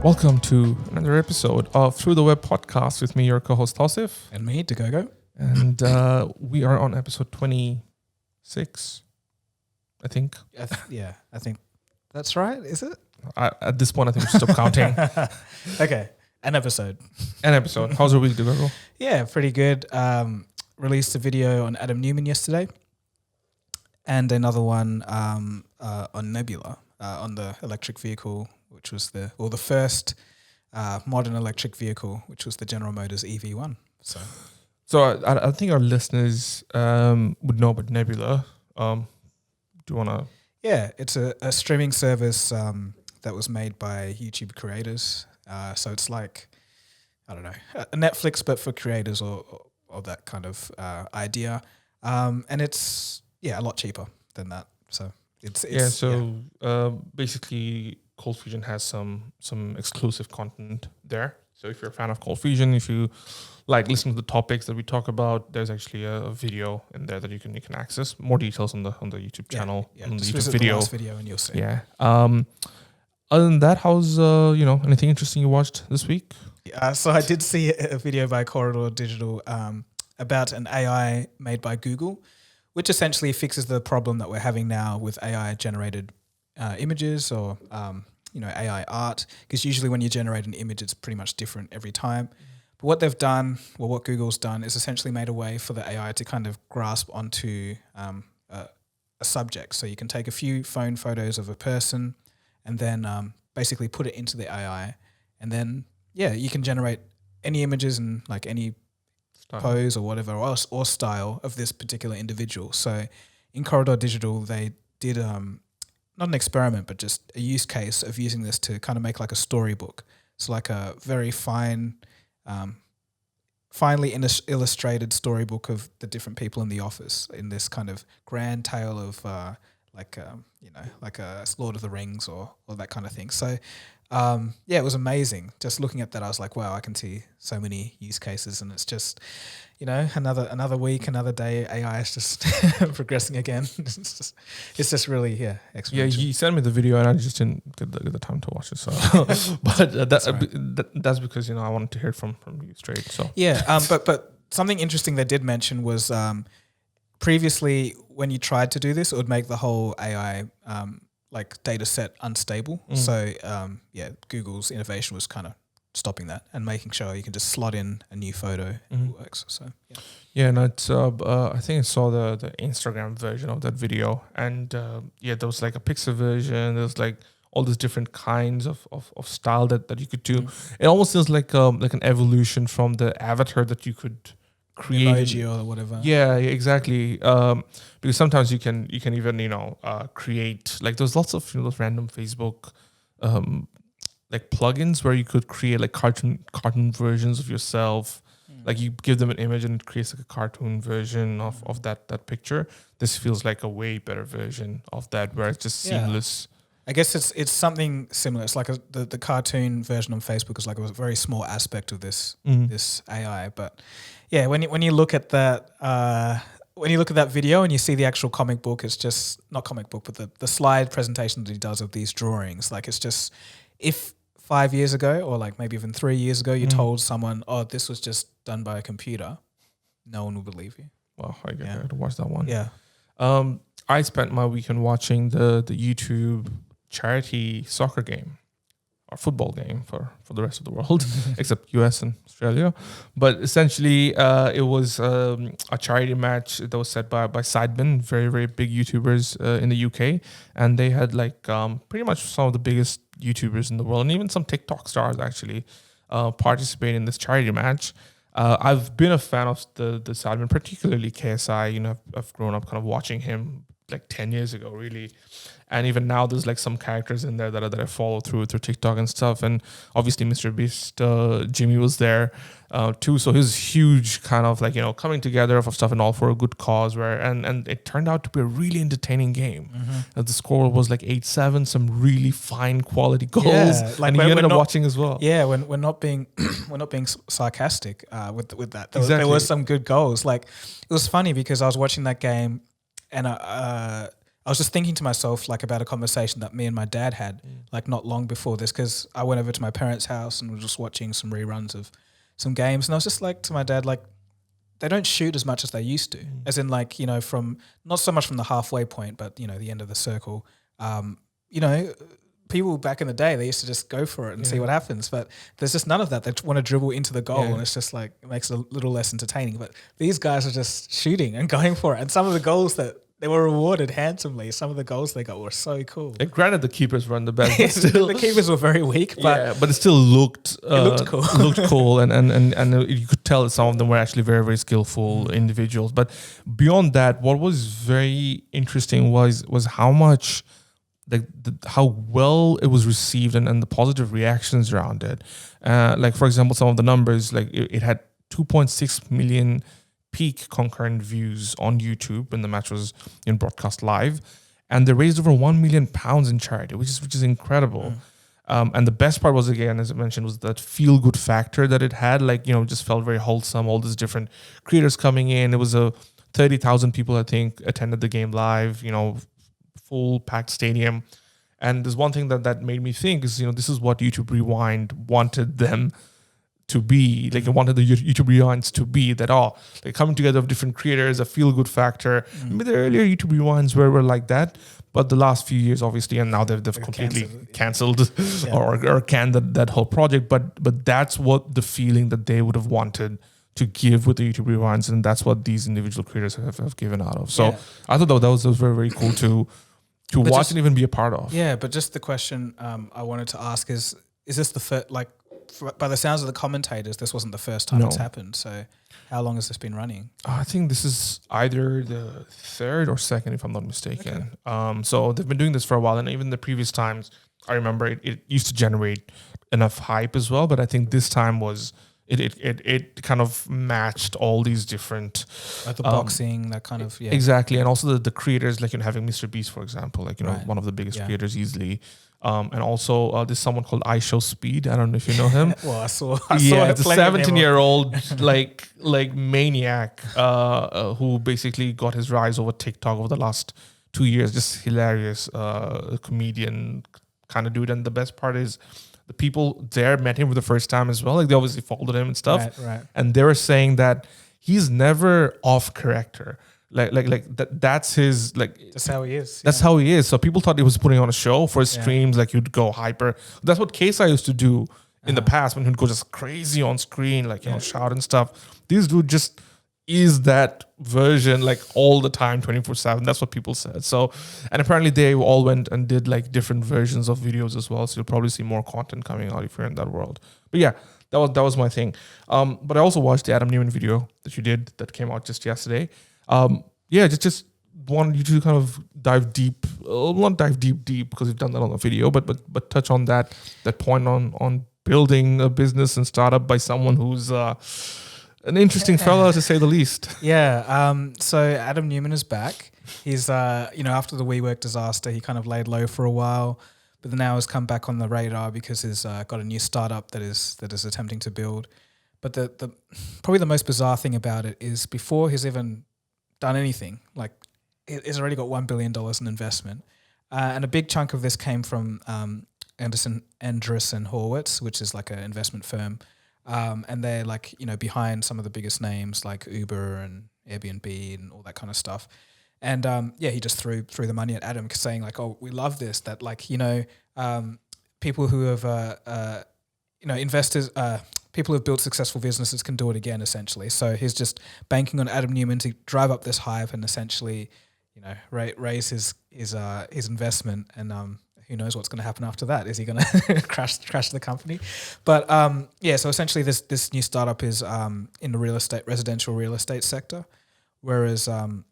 Welcome to another episode of Through the Web podcast with me, your co-host Tawsif. And me, Dagogo. And we are on episode 26, I think. I think that's right, is it? At this point, I think we should stop counting. Okay, an episode. How's your week, Dagogo? Yeah, pretty good. Released a video on Adam Neumann yesterday. And another one on Nebula, on the electric vehicle, which was the first modern electric vehicle, which was the General Motors EV1. So I think our listeners would know about Nebula. Do you want to? Yeah, it's a streaming service that was made by YouTube creators. So it's like, I don't know, a Netflix, but for creators or that kind of idea. And it's, a lot cheaper than that. So it's basically Cold Fusion has some exclusive content there. So if you're a fan of Cold Fusion, if you like listening to the topics that we talk about, there's actually a video in there that you can access. More details on the YouTube channel, on the YouTube video. The last video and you'll see. Yeah. Other than that, how's anything interesting you watched this week? So I did see a video by Koroosh Digital about an AI made by Google, which essentially fixes the problem that we're having now with AI generated images or AI art, because usually when you generate an image, it's pretty much different every time. But what they've done, what Google's done, is essentially made a way for the AI to kind of grasp onto a subject. So you can take a few phone photos of a person and then basically put it into the AI, and then you can generate any images and like any pose or whatever or style of this particular individual. So in Koroosh Digital, they did not an experiment, but just a use case of using this to kind of make like a storybook. So like a very finely illustrated storybook of the different people in the office in this kind of grand tale of like a Lord of the Rings or that kind of thing. So it was amazing. Just looking at that, I was like, wow, I can see so many use cases, and it's just, another week, another day, AI is just progressing again. It's just really, exponential. Yeah, he sent me the video, and I just didn't get the time to watch it. So, but that's because I wanted to hear it from you straight. So but something interesting they did mention was previously when you tried to do this, it would make the whole AI like data set unstable. So Google's innovation was kind of stopping that and making sure you can just slot in a new photo and it works. So and it's I think I saw the Instagram version of that video, and there was like a pixel version. There's like all these different kinds of style that you could do. It almost feels like an evolution from the avatar that you could create, emoji or whatever. Yeah, exactly. Because sometimes you can even create, like there's lots of those random Facebook like plugins where you could create like cartoon versions of yourself. Like you give them an image and it creates like a cartoon version of that picture. This feels like a way better version of that, where it's just seamless. I guess it's something similar. It's like the cartoon version on Facebook is like a very small aspect of this AI. But when you look at that video and you see the actual comic book, it's just not comic book, but the slide presentation that he does of these drawings. Like it's just, if 5 years ago or like maybe even 3 years ago, you told someone, "Oh, this was just done by a computer," no one would believe you. Well, I got to watch that one. Yeah. I spent my weekend watching the YouTube charity soccer game or football game for the rest of the world, except US and Australia. But essentially, it was a charity match that was set by Sidemen, very, very big YouTubers in the UK. And they had like pretty much some of the biggest YouTubers in the world, and even some TikTok stars actually participate in this charity match. I've been a fan of the Sidemen, particularly KSI. I've grown up kind of watching him like 10 years ago, really. And even now, there's like some characters in there that I follow through TikTok and stuff. And obviously, Mr. Beast, Jimmy was there too. So his huge kind of like coming together of stuff and all for a good cause. And it turned out to be a really entertaining game. The score was like 8-7, some really fine quality goals. Yeah, like and you ended up watching as well. Yeah, we're not being sarcastic with that. There was some good goals. Like it was funny because I was watching that game and I was just thinking to myself like about a conversation that me and my dad had like not long before this, because I went over to my parents' house and was just watching some reruns of some games, and I was just like to my dad, like, they don't shoot as much as they used to, as in like, you know, from not so much from the halfway point, but, you know, the end of the circle. You know, people back in the day, they used to just go for it and see what happens, but there's just none of that. They want to dribble into the goal and it's just like, it makes it a little less entertaining, but these guys are just shooting and going for it. And some of the goals that they were rewarded handsomely, some of the goals they got were so cool. And granted, the keepers weren't the best, but still, the keepers were very weak, but but it still looked cool. looked cool, and you could tell that some of them were actually very, very skillful individuals. But beyond that, what was very interesting was how much, like, how well it was received and the positive reactions around it. Like, for example, some of the numbers, like it had 2.6 million peak concurrent views on YouTube when the match was in broadcast live, and they raised over £1 million in charity, which is incredible. And the best part was, again, as I mentioned, was that feel good factor that it had. Like, you know, just felt very wholesome. All these different creators coming in. It was 30,000 people, I think, attended the game live. You know, full packed stadium. And there's one thing that made me think is, you know, this is what YouTube Rewind wanted them to be. Like, I wanted the YouTube Rewinds to be that, like coming together of different creators, a feel good factor. Maybe the earlier YouTube Rewinds were like that, but the last few years, obviously, and now they've completely cancelled or canned that whole project. But that's what the feeling that they would have wanted to give with the YouTube Rewinds, and that's what these individual creators have given out of. So I thought that was very, very cool to watch and even be a part of. Yeah, but just the question I wanted to ask is this the first, like, by the sounds of the commentators, this wasn't the first time it's happened. So how long has this been running? I think this is either the third or second, if I'm not mistaken. Okay. So they've been doing this for a while, and even the previous times, I remember it used to generate enough hype as well. But I think this time was it kind of matched all these different, like the boxing, that kind of exactly, and also the creators, like, you know, having Mr. Beast, for example, like, you know, one of the biggest creators easily. And also there's someone called I Show Speed. I don't know if you know him. Well, I saw it's a 17-year-old like maniac who basically got his rise over TikTok over the last 2 years. Just hilarious comedian kind of dude. And the best part is the people there met him for the first time as well. Like, they obviously followed him and stuff. Right. And they were saying that he's never off character. Like that's his, like, that's how he is. That's how he is. So people thought he was putting on a show for his streams. Like, he'd go hyper. That's what KSI used to do in the past, when he'd go just crazy on screen, like, you know, shout and stuff. This dude just is that version, like, all the time, 24/7. That's what people said. So, and apparently they all went and did like different versions of videos as well. So you'll probably see more content coming out if you're in that world. But yeah, that was my thing. But I also watched the Adam Neumann video that you did that came out just yesterday. Just wanted you to kind of dive deep, not dive deep because we've done that on the video, but touch on that point on building a business and startup by someone who's an interesting fella, to say the least. So Adam Neumann is back. He's after the WeWork disaster, he kind of laid low for a while, but now has come back on the radar because he's got a new startup that is attempting to build. But the probably the most bizarre thing about it is, before he's even done anything, like, he's already got $1 billion in investment, and a big chunk of this came from Andreessen Horowitz, which is like an investment firm, and they're, like, you know, behind some of the biggest names like Uber and Airbnb and all that kind of stuff. And he just threw the money at Adam, saying like, "Oh, we love this. That, like, you know, people who have investors." People who've built successful businesses can do it again, essentially. So he's just banking on Adam Neumann to drive up this hype and essentially, you know, raise his investment. And who knows what's going to happen after that? Is he going to crash the company? But so essentially this new startup is in the residential real estate sector, whereas and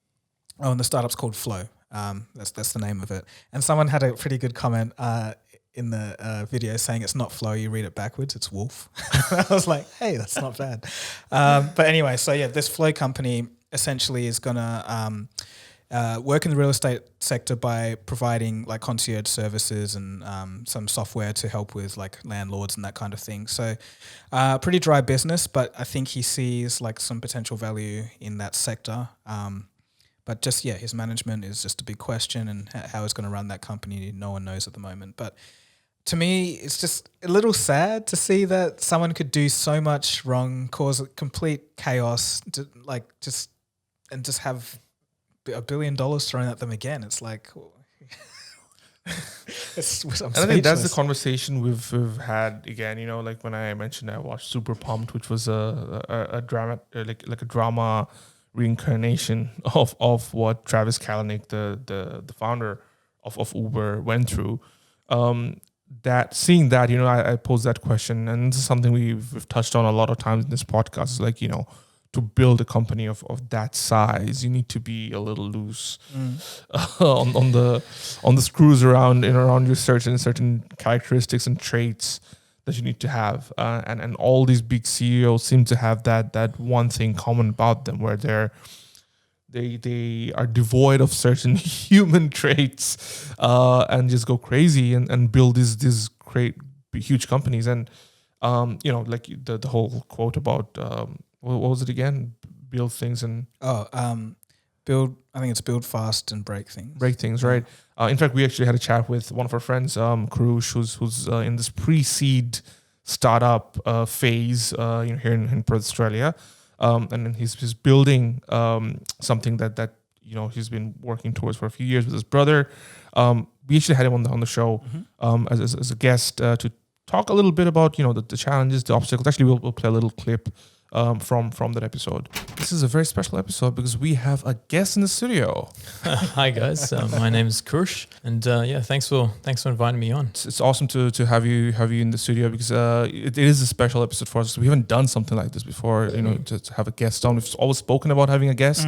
the startup's called Flow. That's the name of it. And someone had a pretty good comment in the video saying it's not Flow, you read it backwards, it's Wolf. I was like, hey, that's not bad. But anyway, so yeah, this Flow company essentially is going to work in the real estate sector by providing like concierge services and some software to help with like landlords and that kind of thing. So pretty dry business, but I think he sees like some potential value in that sector. But just, his management is just a big question, and how he's going to run that company, no one knows at the moment. But to me, it's just a little sad to see that someone could do so much wrong, cause complete chaos, just have $1 billion thrown at them again. It's like, and I think that's the conversation we've had again. You know, like when I mentioned I watched Super Pumped, which was a drama, like a drama reincarnation of what Travis Kalanick, the founder of Uber, went through. Seeing that, you know, I posed that question, and this is something we've touched on a lot of times in this podcast. It's like, you know, to build a company of that size, you need to be a little loose on the screws around your certain characteristics and traits that you need to have. And all these big CEOs seem to have that one thing common about them, where they are devoid of certain human traits and just go crazy and build these great huge companies. And you know, like the whole quote about what was it again? Build things and build. I think it's build fast and break things. Break things, right? In fact, we actually had a chat with one of our friends, Koroosh, who's in this pre-seed startup phase, here in Perth, Australia. And then he's building something that you know he's been working towards for a few years with his brother. We actually had him on the show as a guest to talk a little bit about, you know, the challenges, the obstacles. Actually, we'll play a little clip from that episode. This is a very special episode because we have a guest in the studio. Hi guys, my name is Koroosh, and thanks for inviting me on. It's awesome to have you in the studio because it is a special episode for us. We haven't done something like this before, you know, to have a guest on. We've always spoken about having a guest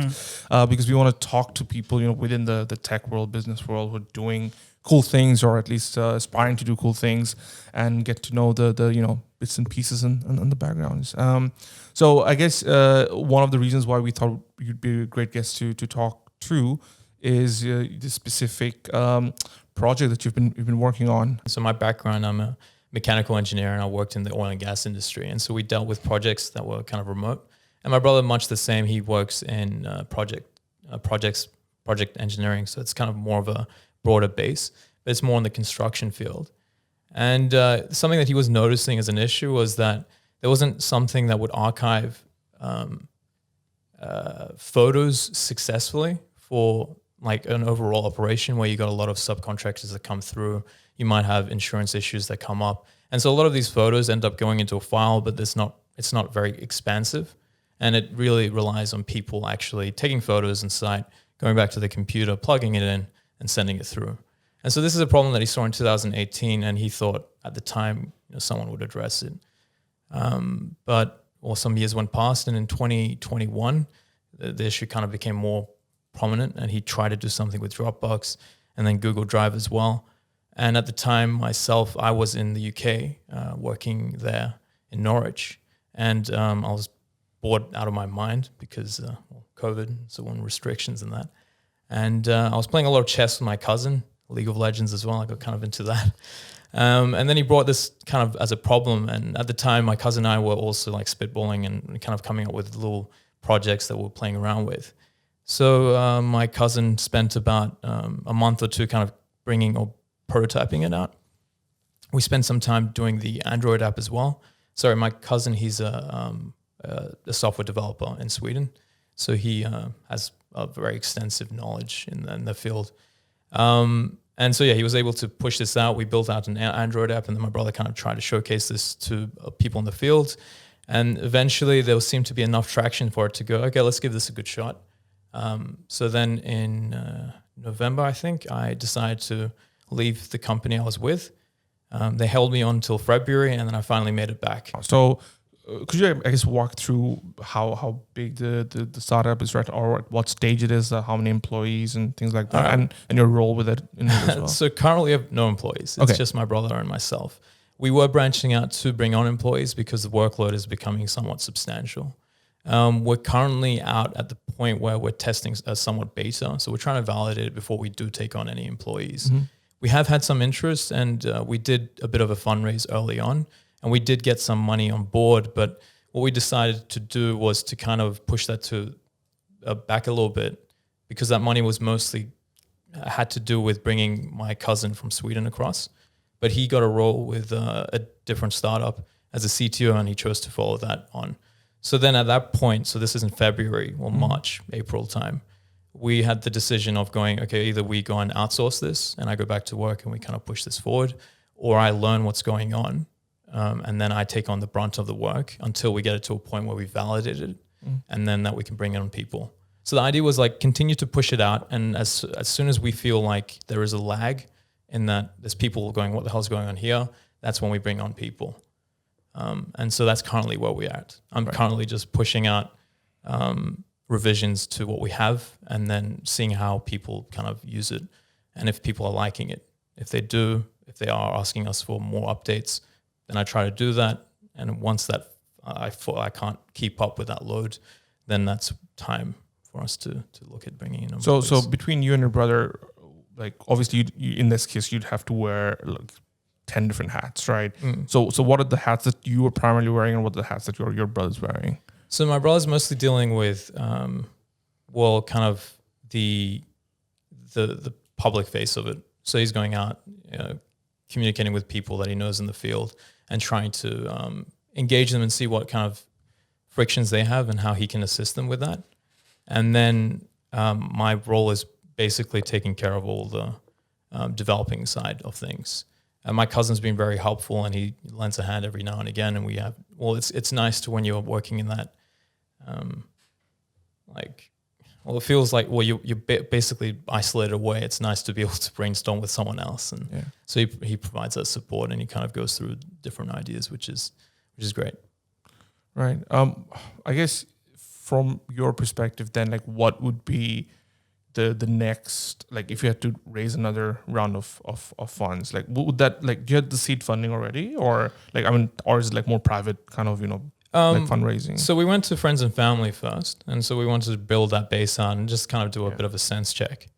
because we want to talk to people, you know, within the tech world, business world, who are doing cool things, or at least aspiring to do cool things, and get to know the you know, bits and pieces and the backgrounds. So I guess one of the reasons why we thought you'd be a great guest to talk through is the specific project that you've been working on. So my background, I'm a mechanical engineer, and I worked in the oil and gas industry, and so we dealt with projects that were kind of remote. And my brother, much the same, he works in project engineering, so it's kind of more of a broader base, but it's more in the construction field. And something that he was noticing as an issue was that there wasn't something that would archive photos successfully for like an overall operation where you got a lot of subcontractors that come through. You might have insurance issues that come up. And so a lot of these photos end up going into a file, but it's not very expansive. And it really relies on people actually taking photos on site, going back to the computer, plugging it in, and sending it through. And so this is a problem that he saw in 2018, and he thought at the time, you know, someone would address it. But some years went past, and in 2021, the issue kind of became more prominent, and he tried to do something with Dropbox and then Google Drive as well. And at the time myself, I was in the UK working there in Norwich, and I was bored out of my mind because COVID, so on restrictions and that. And I was playing a lot of chess with my cousin, League of Legends as well. I got kind of into that. And then he brought this kind of as a problem. And at the time, my cousin and I were also like spitballing and kind of coming up with little projects that we were playing around with. So my cousin spent about a month or two kind of bringing or prototyping it out. We spent some time doing the Android app as well. Sorry, my cousin, he's a software developer in Sweden. So he has a very extensive knowledge in the field. And so, he was able to push this out. We built out an Android app, and then my brother kind of tried to showcase this to people in the field. And eventually there seemed to be enough traction for it to go, okay, let's give this a good shot. So then in November, I think, I decided to leave the company I was with. They held me on until February, and then I finally made it back. So could you, I guess, walk through how big the startup is, right, or at what stage it is, how many employees and things like that, and your role with it in it as well? So currently we have no employees. It's just my brother and myself. We were branching out to bring on employees because the workload is becoming somewhat substantial. We're currently out at the point where we're testing a somewhat beta, so we're trying to validate it before we do take on any employees. Mm-hmm. We have had some interest, and we did a bit of a fundraise early on. And we did get some money on board, but what we decided to do was to kind of push that to back a little bit because that money was mostly had to do with bringing my cousin from Sweden across. But he got a role with a different startup as a CTO, and he chose to follow that on. So then at that point, so this is in February or March, April time, we had the decision of going, okay, either we go and outsource this and I go back to work and we kind of push this forward, or I learn what's going on and then I take on the brunt of the work until we get it to a point where we validate it and then that we can bring it on people. So the idea was like continue to push it out, and as soon as we feel like there is a lag in that there's people going, what the hell's going on here? That's when we bring on people. And so that's currently where we're at. I'm currently just pushing out revisions to what we have and then seeing how people kind of use it and if people are liking it. If they do, if they are asking us for more updates, then I try to do that. And once that I can't keep up with that load, then that's time for us to look at bringing in. So between you and your brother, like obviously you in this case you'd have to wear like 10 different hats, right? So what are the hats that you were primarily wearing and what are the hats that your brother's wearing? So my brother's mostly dealing with, kind of the public face of it. So he's going out, communicating with people that he knows in the field and trying to engage them and see what kind of frictions they have and how he can assist them with that. And then my role is basically taking care of all the developing side of things. And my cousin's been very helpful, and he lends a hand every now and again. And we have, it's nice to when you're working in that, it feels like, you're basically isolated away. It's nice to be able to brainstorm with someone else. And so he provides that support, and he kind of goes through different ideas, which is great. Right. I guess from your perspective then, like what would be the next, like if you had to raise another round of funds, like would that, like do you have the seed funding already, or like, I mean, or is it like more private kind of, like fundraising? So we went to friends and family first. And so we wanted to build that base on and just kind of do a bit of a sense check.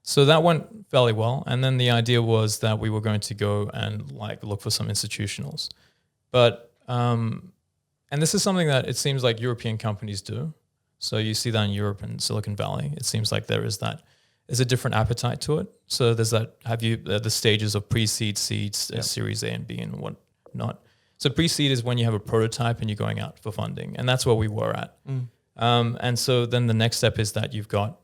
So that went fairly well. And then the idea was that we were going to go and like look for some institutionals. But, and this is something that it seems like European companies do. So you see that in Europe and Silicon Valley. It seems like there's a different appetite to it. So there's the stages of pre-seed, seeds, Series A and B and whatnot. So pre-seed is when you have a prototype and you're going out for funding, and that's where we were at. And so then the next step is that you've got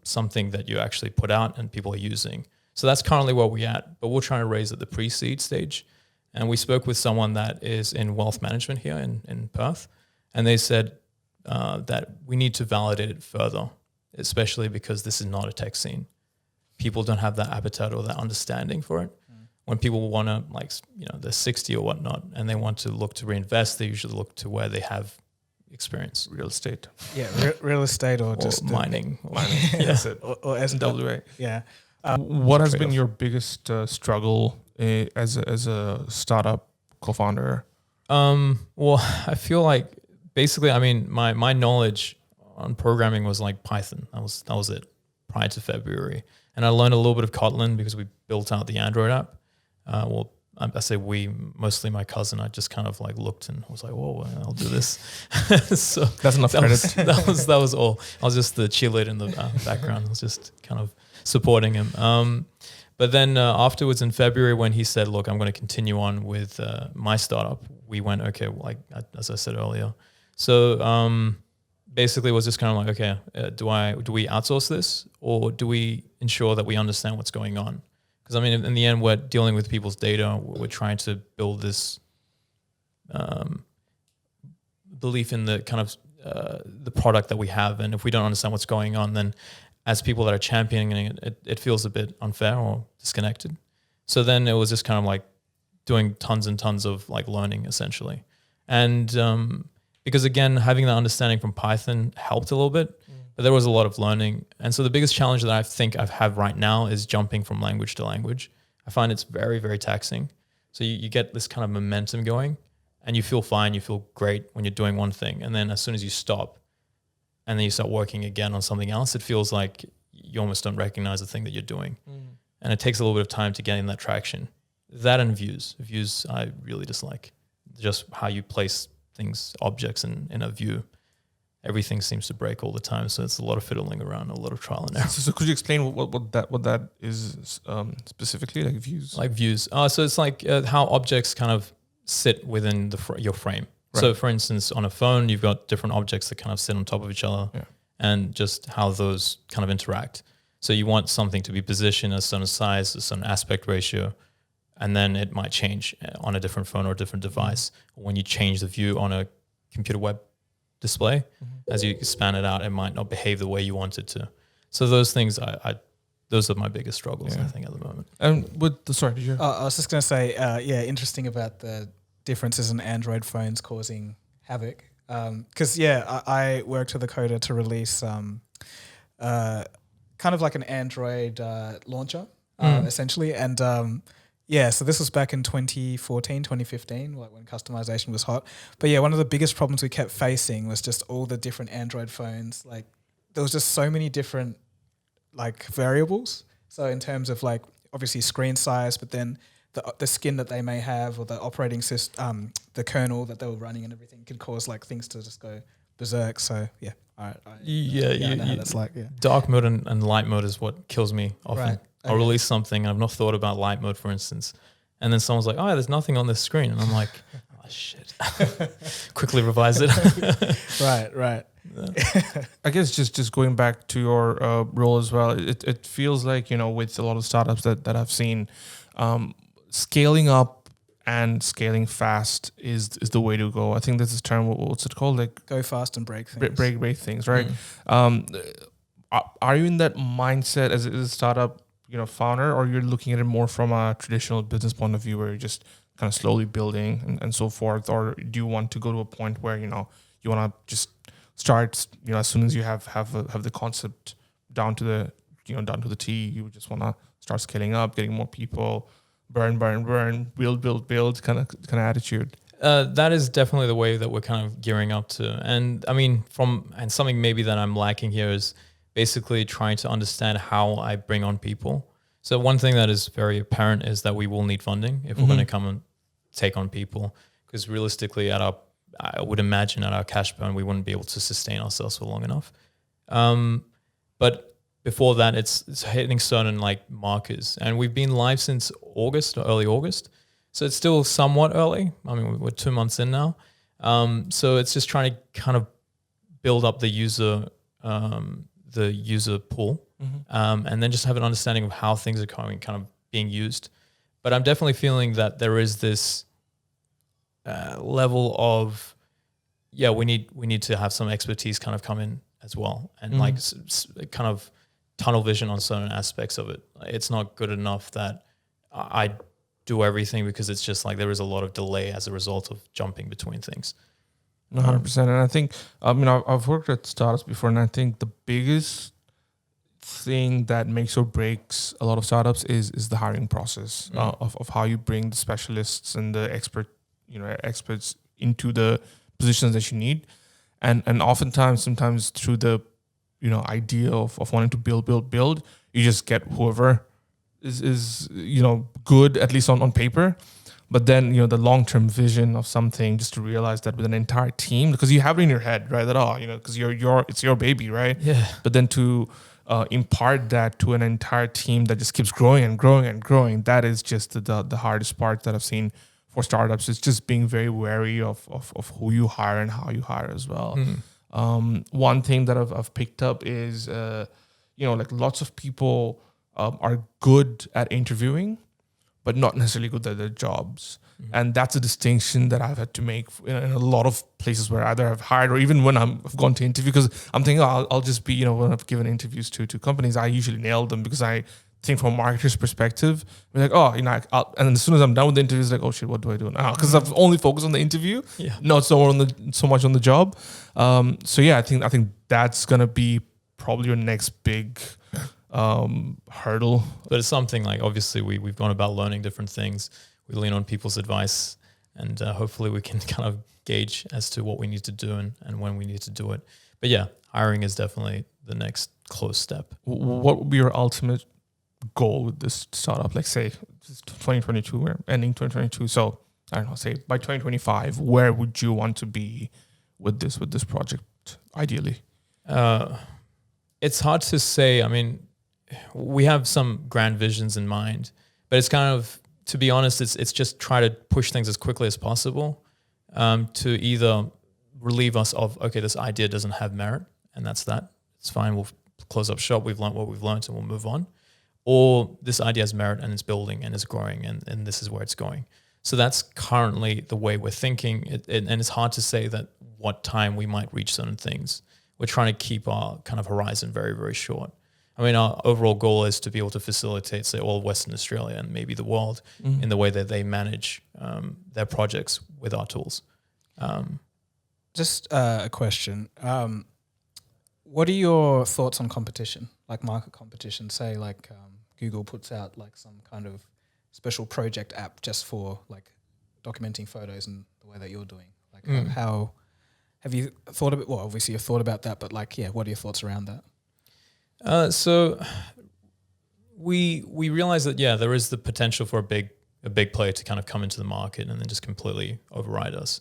something that you actually put out and people are using. So that's currently where we're at, but we're trying to raise at the pre-seed stage. And we spoke with someone that is in wealth management here in Perth, and they said that we need to validate it further, especially because this is not a tech scene. People don't have that appetite or that understanding for it. When people want to, they're 60 or whatnot, and they want to look to reinvest, they usually look to where they have experience. Real estate. Yeah, real estate or just mining. That's it. Or SWA. Yeah. What has been your biggest struggle as a startup co-founder? Well, I feel like basically, I mean, my knowledge on programming was like Python. That was it prior to February. And I learned a little bit of Kotlin because we built out the Android app. I say we, mostly my cousin. I just kind of like looked and was like, whoa, I'll do this. So that's enough credit. That was all. I was just the cheerleader in the background. I was just kind of supporting him. But then afterwards in February, when he said, look, I'm going to continue on with my startup, we went, okay, like as I said earlier. So basically it was just kind of like, okay, do we outsource this, or do we ensure that we understand what's going on? Because I mean, in the end, we're dealing with people's data. We're trying to build this belief in the kind of the product that we have. And if we don't understand what's going on, then as people that are championing it feels a bit unfair or disconnected. So then it was just kind of like doing tons and tons of like learning essentially. And because again, having that understanding from Python helped a little bit, but there was a lot of learning. And so the biggest challenge that I think I have right now is jumping from language to language. I find it's very, very taxing. So you get this kind of momentum going and you feel fine, you feel great when you're doing one thing. And then as soon as you stop and then you start working again on something else, it feels like you almost don't recognize the thing that you're doing. And it takes a little bit of time to get in that traction. That and views. Views I really dislike. Just how you place things, objects in a view. everything seems to break all the time. So it's a lot of fiddling around, a lot of trial and error. So could you explain what that is specifically, like views? Like views. So it's like how objects kind of sit within your frame. Right. So for instance, on a phone, you've got different objects that kind of sit on top of each other, and just how those kind of interact. So you want something to be positioned a certain size, a certain aspect ratio, and then it might change on a different phone or a different device. When you change the view on a computer web display, as you span it out, it might not behave the way you want it to. So those things, those are my biggest struggles, I think, at the moment. And sorry, did you? I was just going to say, interesting about the differences in Android phones causing havoc. Because I worked with a coder to release kind of like an Android launcher, essentially, and so this was back in 2014, 2015, like when customization was hot. But one of the biggest problems we kept facing was just all the different Android phones. Like there was just so many different like variables. So in terms of like obviously screen size, but then the skin that they may have or the operating system, the kernel that they were running and everything could cause like things to just go berserk. So I know how that's like. Dark mode and light mode is what kills me often. Right. I'll release something and I've not thought about light mode, for instance. And then someone's like, oh, there's nothing on this screen. And I'm like, oh, shit. Quickly revise it. Right. I guess just going back to your role as well, it feels like, with a lot of startups that I've seen, scaling up and scaling fast is the way to go. I think there's this term, what's it called? Like go fast and break things. Break things, right? Are you in that mindset as a startup, founder, or you're looking at it more from a traditional business point of view where you're just kind of slowly building and so forth? Or do you want to go to a point where, you want to just start, as soon as you have the concept down to the T, you just want to start scaling up, getting more people, burn, build kind of attitude? That is definitely the way that we're kind of gearing up to. And I mean, and something maybe that I'm lacking here is basically trying to understand how I bring on people. So one thing that is very apparent is that we will need funding if we're going to come and take on people, because realistically I would imagine at our cash burn, we wouldn't be able to sustain ourselves for long enough. But before that, it's hitting certain like markers, and we've been live since August or early August. So it's still somewhat early. I mean, we're 2 months in now. So it's just trying to kind of build up the user pool, and then just have an understanding of how things are kind of being used. But I'm definitely feeling that there is this level of, we need to have some expertise kind of come in as well, and like kind of tunnel vision on certain aspects of it. It's not good enough that I do everything, because it's just like there is a lot of delay as a result of jumping between things. 100%. And I think, I've worked at startups before, and I think the biggest thing that makes or breaks a lot of startups is the hiring process of how you bring the specialists and the experts into the positions that you need. And sometimes through the, idea of wanting to build, you just get whoever is good, at least on paper. But then, the long-term vision of something, just to realize that with an entire team, because you have it in your head, right? That, because it's your baby, right? Yeah. But then to impart that to an entire team that just keeps growing and growing and growing, that is just the hardest part that I've seen for startups. It's just being very wary of who you hire and how you hire as well. One thing that I've picked up is, like lots of people are good at interviewing, but not necessarily good at their jobs. And that's a distinction that I've had to make in a lot of places where either I've hired or even when I've gone to interview, because I'm thinking, I'll just be, when I've given interviews to companies, I usually nail them, because I think from a marketer's perspective, we're like, and as soon as I'm done with the interview, it's like, oh shit, what do I do now? Because I've only focused on the interview, not so much on the job. I think that's gonna be probably your next big hurdle. But it's something like, obviously we've gone about learning different things. We lean on people's advice, and hopefully we can kind of gauge as to what we need to do and when we need to do it. But hiring is definitely the next close step. What would be your ultimate goal with this startup? Like, say 2022, we're ending 2022. So I don't know, say by 2025, where would you want to be with this project? ideally? It's hard to say. I mean, we have some grand visions in mind, but it's kind of, to be honest, it's just try to push things as quickly as possible to either relieve us of, okay, this idea doesn't have merit, and that's that. It's fine. We'll close up shop. We've learned what we've learned, and we'll move on. Or this idea has merit and it's building and it's growing, and this is where it's going. So that's currently the way we're thinking. And it's hard to say that what time we might reach certain things. We're trying to keep our kind of horizon very, very short. I mean, our overall goal is to be able to facilitate, say, all of Western Australia and maybe the world in the way that they manage their projects with our tools. Just a question. What are your thoughts on competition, like market competition? Say like Google puts out like some kind of special project app just for like documenting photos and the way that you're doing. Like how have you thought of it? Well, obviously you've thought about that, but like, yeah, what are your thoughts around that? So we realize that, yeah, there is the potential for a big player to kind of come into the market and then just completely override us.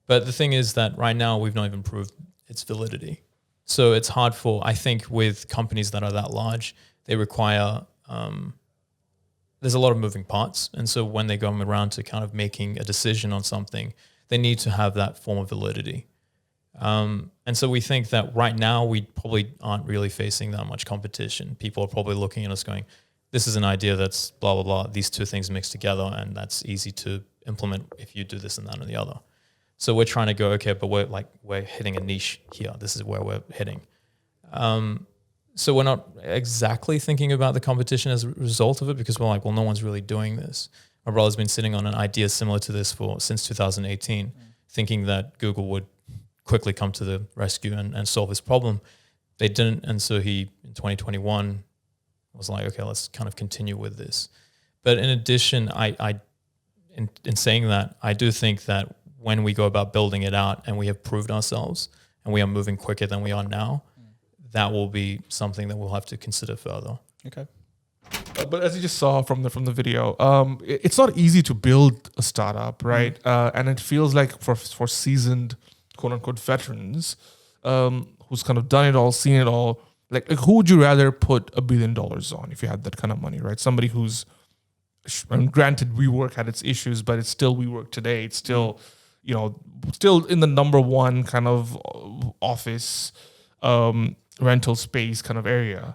But the thing is that right now we've not even proved its validity. So it's hard for, I think, with companies that are that large, they require, there's a lot of moving parts. And so when they go around to kind of making a decision on something, they need to have that form of validity. And so we think that right now we probably aren't really facing that much competition. People are probably looking at us going, this is an idea that's blah, blah, blah. These two things mixed together, and that's easy to implement if you do this and that and the other. So we're trying to go, okay, but we're hitting a niche here. This is where we're hitting. So we're not exactly thinking about the competition as a result of it, because we're like, well, no one's really doing this. My brother's been sitting on an idea similar to this since 2018, thinking that Google would quickly come to the rescue and solve this problem. They didn't, and so he, in 2021, was like, okay, let's kind of continue with this. But in addition, in saying that, I do think that when we go about building it out and we have proved ourselves and we are moving quicker than we are now, that will be something that we'll have to consider further. Okay. But as you just saw from the video, it's not easy to build a startup, right? And it feels like for seasoned, quote unquote, veterans who's kind of done it all, seen it all, like who would you rather put $1 billion on if you had that kind of money, right? Somebody who's, and granted, WeWork had its issues, but it's still WeWork today. It's still, still in the number one kind of office rental space kind of area,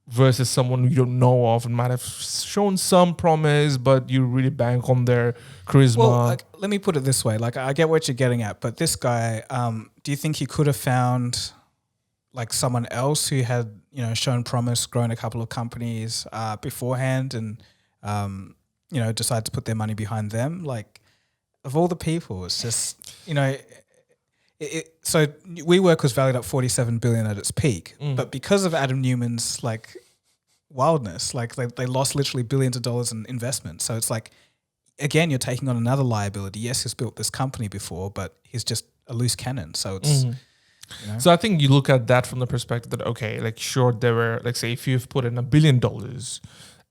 versus someone you don't know of and might have shown some promise, but you really bank on their charisma. Well, let me put it this way. Like, I get what you're getting at, but this guy, do you think he could have found like someone else who had, shown promise, grown a couple of companies beforehand and, decided to put their money behind them? Like, of all the people, it's just, so WeWork was valued at $47 billion at its peak, but because of Adam Neumann's like wildness, like they lost literally billions of dollars in investment. So it's like, again, you're taking on another liability. Yes, he's built this company before, but he's just a loose cannon. So it's, So I think you look at that from the perspective that, okay, like sure, there were, like say if you've put in $1 billion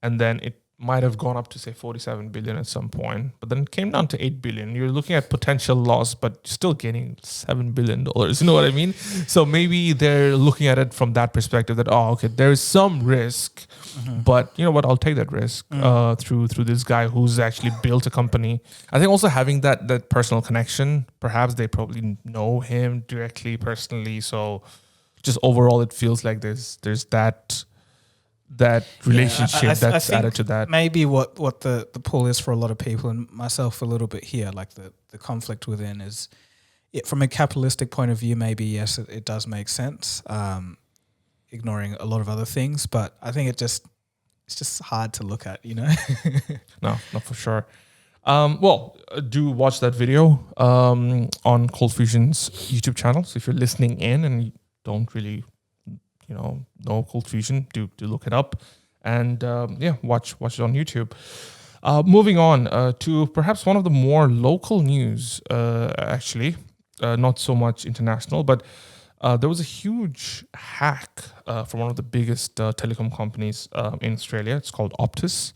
and then it might have gone up to say 47 billion at some point, but then it came down to 8 billion. You're looking at potential loss, but still gaining $7 billion. You know what I mean? So maybe they're looking at it from that perspective that, oh, okay, there is some risk, but you know what? I'll take that risk through this guy who's actually built a company. I think also having that personal connection, perhaps they probably know him directly, personally. So just overall, it feels like there's that relationship that's added to that. Maybe what the pull is for a lot of people, and myself a little bit here, like the conflict within is, from a capitalistic point of view, maybe yes, it does make sense, ignoring a lot of other things, but I think it's just hard to look at, No, not for sure. Do watch that video on Cold Fusion's YouTube channel. So if you're listening in and you don't really know Cold Fusion, do look it up, and watch it on YouTube. Moving on to perhaps one of the more local news, actually, not so much international, but there was a huge hack from one of the biggest telecom companies in Australia. It's called Optus.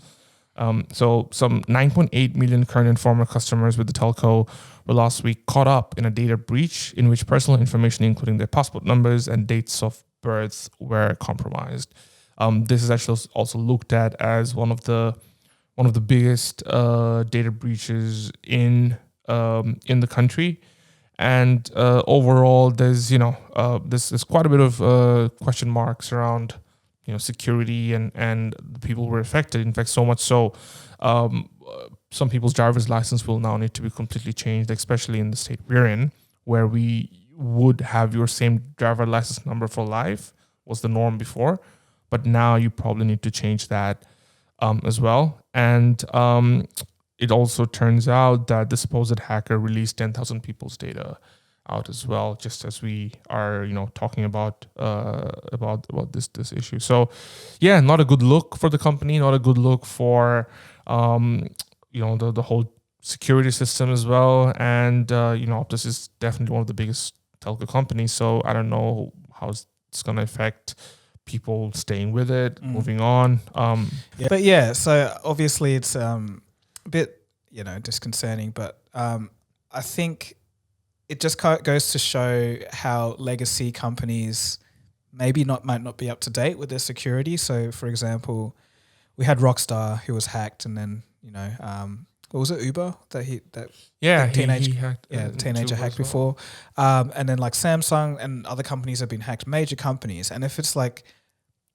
So some 9.8 million current and former customers with the telco were last week caught up in a data breach in which personal information, including their passport numbers and dates of birth, were compromised. This is actually also looked at as one of the biggest data breaches in the country. And overall, there's there's quite a bit of question marks around security and the people who were affected. In fact, so much so, some people's driver's license will now need to be completely changed, especially in the state we're in, where we would have your same driver license number for life, was the norm before, but now you probably need to change that as well. And it also turns out that the supposed hacker released 10,000 people's data out as well, just as we are, talking about this issue. So, yeah, not a good look for the company, not a good look for the whole security system as well. And Optus is definitely one of the biggest telco companies. So I don't know how it's going to affect people staying with it, moving on. But yeah, so obviously it's a bit disconcerting, but I think it just goes to show how legacy companies maybe might not be up to date with their security. So, for example, we had Rockstar who was hacked, and then what was it, Uber he teenager hacked before, and then like Samsung and other companies have been hacked, major companies. And if it's like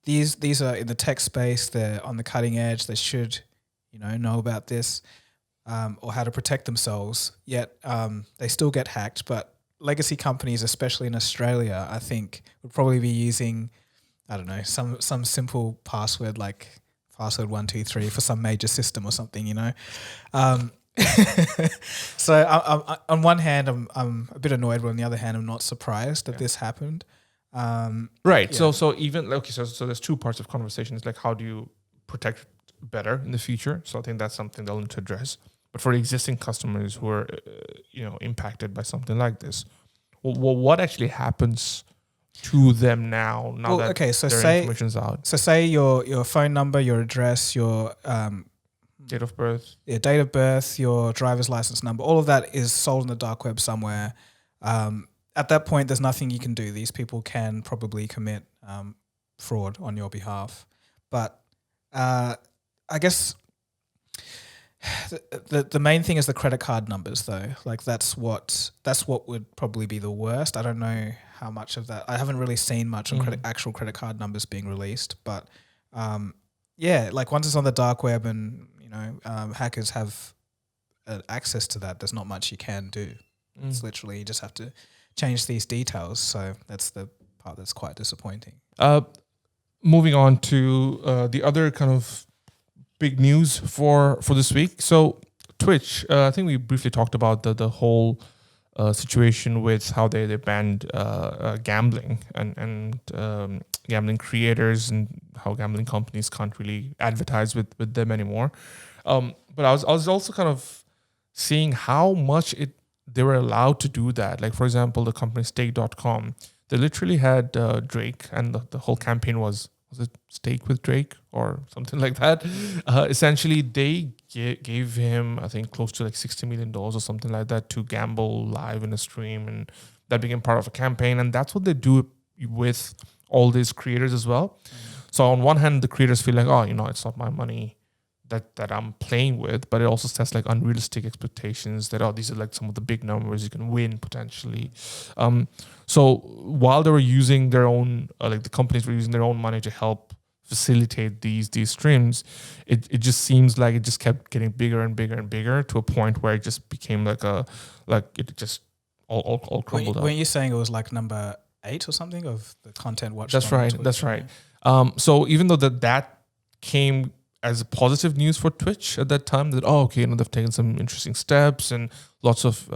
these are in the tech space, they're on the cutting edge, they should know about this. Or how to protect themselves, yet they still get hacked. But legacy companies, especially in Australia, I think would probably be using, I don't know, some simple password like password 123 for some major system or something, So on one hand, I'm a bit annoyed, but on the other hand, I'm not surprised that this happened. Right. Yeah. So even so there's two parts of conversation. It's like, how do you protect better in the future? So I think that's something they'll need to address. But for existing customers who are, impacted by something like this, well, what actually happens to them now that their information's out? So say your phone number, your address, your date of birth, your driver's license number, all of that is sold on the dark web somewhere. At that point, there's nothing you can do. These people can probably commit fraud on your behalf. But I guess the main thing is the credit card numbers, though. Like that's what would probably be the worst. I don't know how much of that. I haven't really seen much on actual credit card numbers being released, but like once it's on the dark web and hackers have access to that, there's not much you can do. It's literally you just have to change these details. So that's the part that's quite disappointing. Moving on to the other kind of big news for this week. So Twitch, I think we briefly talked about the whole situation with how they banned gambling and gambling creators, and how gambling companies can't really advertise with them anymore. But I was also kind of seeing how much they were allowed to do that. Like, for example, the company Stake.com, they literally had Drake, and the whole campaign was it Steak with Drake or something like that? Essentially, they gave him, I think, close to like $60 million or something like that to gamble live in a stream, and that became part of a campaign. And that's what they do with all these creators as well. So on one hand, the creators feel like, it's not my money that I'm playing with, but it also sets like unrealistic expectations that, these are like some of the big numbers you can win potentially. So while they were using their own, the companies were using their own money to help facilitate these streams, it just seems like it just kept getting bigger and bigger and bigger to a point where it just became it just all crumbled up. Weren't you saying it was like number 8 or something of the content watched? That's right. So even though that came as a positive news for Twitch at that time, that they've taken some interesting steps, and lots of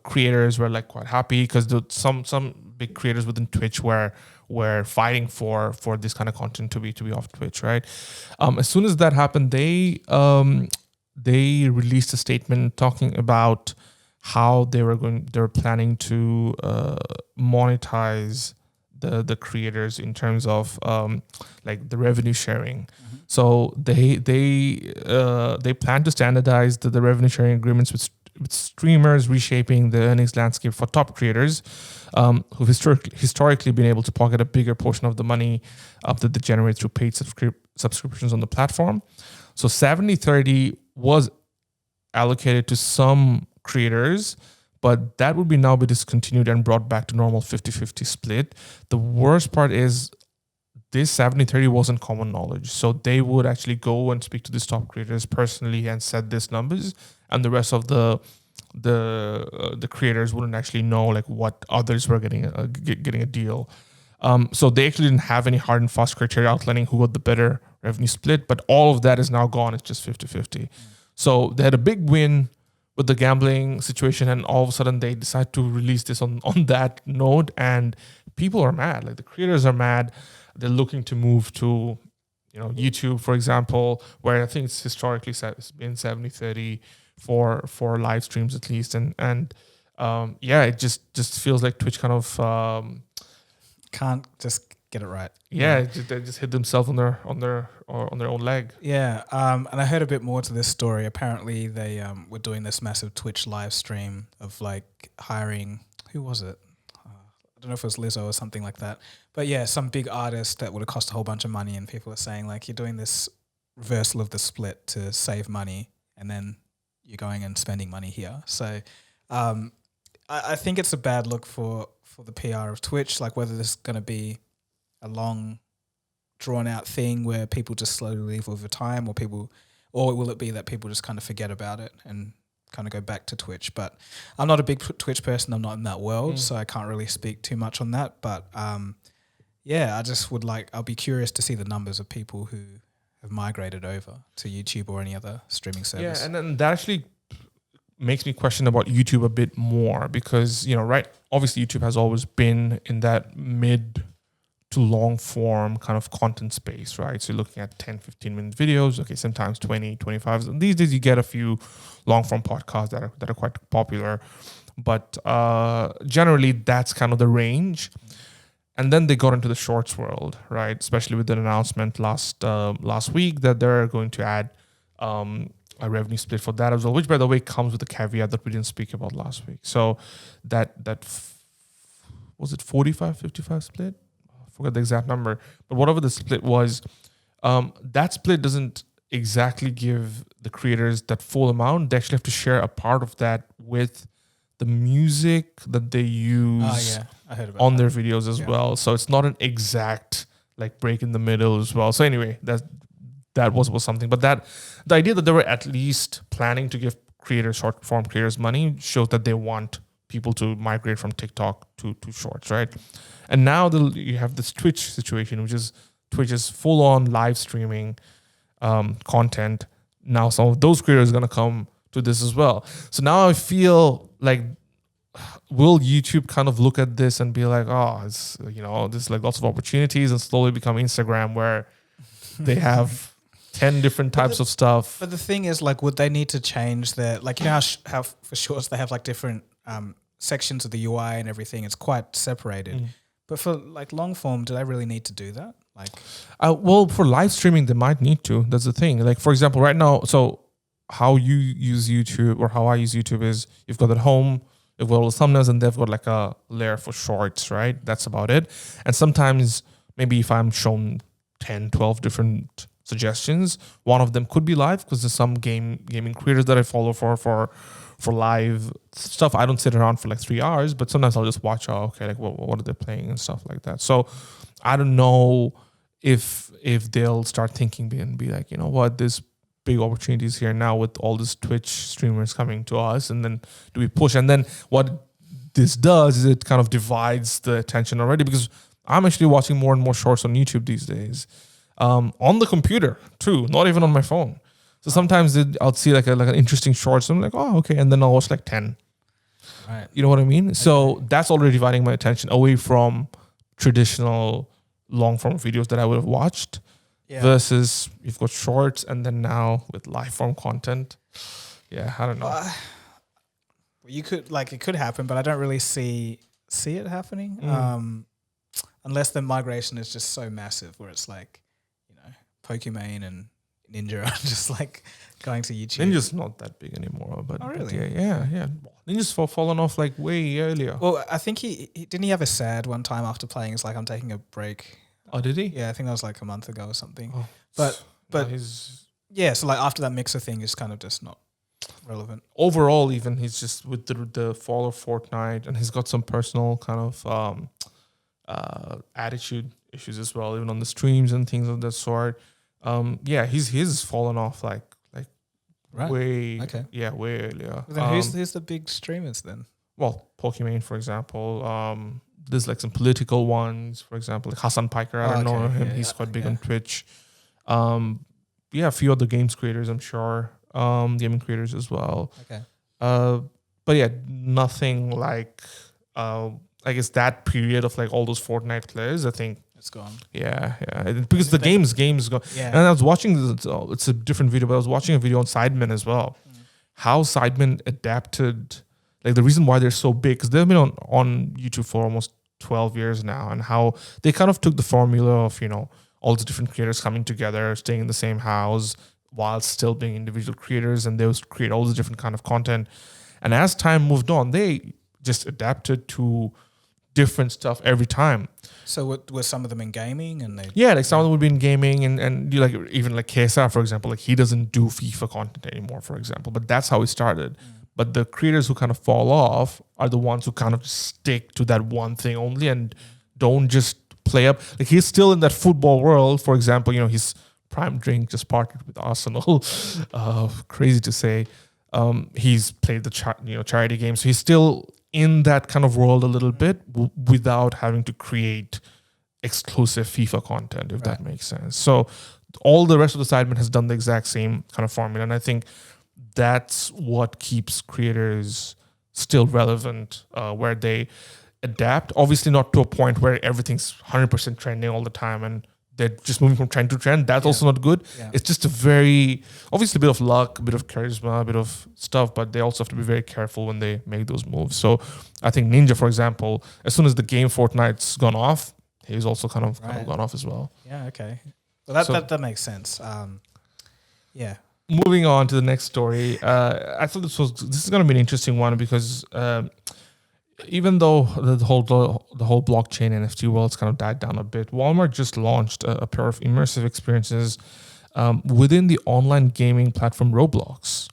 creators were like quite happy because some big creators within Twitch were fighting for this kind of content to be off Twitch, right? As soon as that happened, they released a statement talking about how they were planning to monetize the creators in terms of like the revenue sharing. So they plan to standardize the revenue sharing agreements with streamers, reshaping the earnings landscape for top creators who've historically been able to pocket a bigger portion of the money that they generate through paid subscriptions on the platform. So 70-30 was allocated to some creators, but that would now be discontinued and brought back to normal 50-50 split. The worst part is this 70-30 wasn't common knowledge. So they would actually go and speak to these top creators personally and set these numbers, and the rest of the creators wouldn't actually know like what others were getting a deal. So they actually didn't have any hard and fast criteria outlining who got the better revenue split, but all of that is now gone. It's just 50-50. So they had a big win with the gambling situation, and all of a sudden they decide to release this on that note, and people are mad. Like the creators are mad. They're looking to move to, YouTube, for example, where I think it's historically been 70-30 for live streams at least, and it just feels like Twitch kind of can't just get it right. They just hit themselves on their own leg. Yeah, and I heard a bit more to this story. Apparently, they were doing this massive Twitch live stream of like hiring, who was it? I don't know if it was Lizzo or something like that. But yeah, some big artist that would have cost a whole bunch of money, and people are saying like, you're doing this reversal of the split to save money, and then you're going and spending money here. So I think it's a bad look for the PR of Twitch, like whether this is going to be a long drawn out thing where people just slowly leave over time, or will it be that people just kind of forget about it and kind of go back to Twitch? But I'm not a big Twitch person. I'm not in that world, so I can't really speak too much on that. But I just I'll be curious to see the numbers of people who have migrated over to YouTube or any other streaming service. Yeah, and then that actually makes me question about YouTube a bit more because, obviously YouTube has always been in that mid to long form kind of content space, right? So you're looking at 10, 15-minute videos, okay, sometimes 20, 25. And these days you get a few long form podcasts that are quite popular, but generally that's kind of the range. And then they got into the shorts world, right? Especially with an announcement last week that they're going to add a revenue split for that as well, which by the way comes with a caveat that we didn't speak about last week. So was it 45-55 split? I forgot the exact number, but whatever the split was, that split doesn't exactly give the creators that full amount. They actually have to share a part of that with the music that they use I heard about on their videos as well. So it's not an exact like break in the middle as well. So anyway, that was something. But the idea that they were at least planning to give short form creators money shows that they want people to migrate from TikTok to shorts, right? And now you have this Twitch situation, which is Twitch is full on live streaming content. Now some of those creators are going to come to this as well. So now I feel like, will YouTube kind of look at this and be like, oh, it's, there's like lots of opportunities, and slowly become Instagram where they have 10 different types of stuff. But the thing is, like, would they need to change their, like, how for shorts they have like different sections of the UI and everything? It's quite separated. But for like long form, do they really need to do that? Like, well, for live streaming, they might need to. That's the thing. Like, for example, right now, so how you use YouTube or how I use YouTube is you've got at home, you've got all the thumbnails, and they've got like a layer for shorts, right? That's about it. And sometimes maybe if I'm shown 10, 12 different suggestions, one of them could be live because there's some gaming creators that I follow for live stuff. I don't sit around for like 3 hours, but sometimes I'll just watch, what are they playing and stuff like that. So I don't know if they'll start thinking and be like, there's big opportunities here now with all these Twitch streamers coming to us, and then do we push? And then what this does is it kind of divides the attention already, because I'm actually watching more and more shorts on YouTube these days, on the computer too, not even on my phone. So sometimes I'll see like an interesting short, so I'm like, oh, okay, and then I'll watch like 10. Right. You know what I mean? Okay. So that's already dividing my attention away from traditional long form videos that I would have watched, versus you've got shorts, and then now with live form content. Yeah, I don't know. You could, like, it could happen, but I don't really see it happening. unless the migration is just so massive where it's like, Pokimane and Ninja are just like going to YouTube. Ninja's not that big anymore, but, Oh, really? but yeah. Ninja's fallen off like way earlier. Well, I think he didn't he have a sad one time after playing. It's like, I'm taking a break. Oh, did he? Yeah, I think that was like a month ago or something. Oh, But he's yeah, so like after that Mixer thing is kind of just not relevant. overall, even he's just with the fall of Fortnite, and he's got some personal kind of attitude issues as well, even on the streams and things of that sort. He's fallen off like Right. way Okay. way earlier. Then who's the big streamers then? Well, Pokimane, for example. There's like some political ones, for example, like Hassan Piker. I don't know him. He's quite big on Twitch. A few other games creators, I'm sure. Gaming creators as well. Okay. But yeah, nothing like I guess that period of like all those Fortnite players. I think It's gone. yeah, because the games go. Yeah. And I was watching this. It's a different video, but I was watching a video on Sidemen as well. How Sidemen adapted, like the reason why they're so big, because they've been on YouTube for almost 12 years now, and how they kind of took the formula of all the different creators coming together, staying in the same house while still being individual creators, and they would create all the different kind of content. And as time moved on, they just adapted to different stuff every time. So were some of them in gaming and they? Yeah, like some of them would be in gaming, and you like even like KSR, for example, like he doesn't do FIFA content anymore, for example. But that's how he started. But the creators who kind of fall off are the ones who kind of stick to that one thing only and don't just play up. Like he's still in that football world, for example. His prime drink just partnered with Arsenal. Crazy to say. He's played the charity game, so he's still in that kind of world a little bit without having to create exclusive FIFA content, if that makes sense. So all the rest of the Sidemen has done the exact same kind of formula, and I think that's what keeps creators still relevant, where they adapt. Obviously, not to a point where everything's 100% trending all the time and they're just moving from trend to trend. That's also not good. Yeah. It's just obviously a bit of luck, a bit of charisma, a bit of stuff, but they also have to be very careful when they make those moves. So I think Ninja, for example, as soon as the game Fortnite's gone off, he's also kind of gone off as well. Yeah, okay. Well, that makes sense. Yeah. Moving on to the next story, I thought this is going to be an interesting one because even though the whole blockchain NFT world's kind of died down a bit, Walmart just launched a pair of immersive experiences within the online gaming platform Roblox.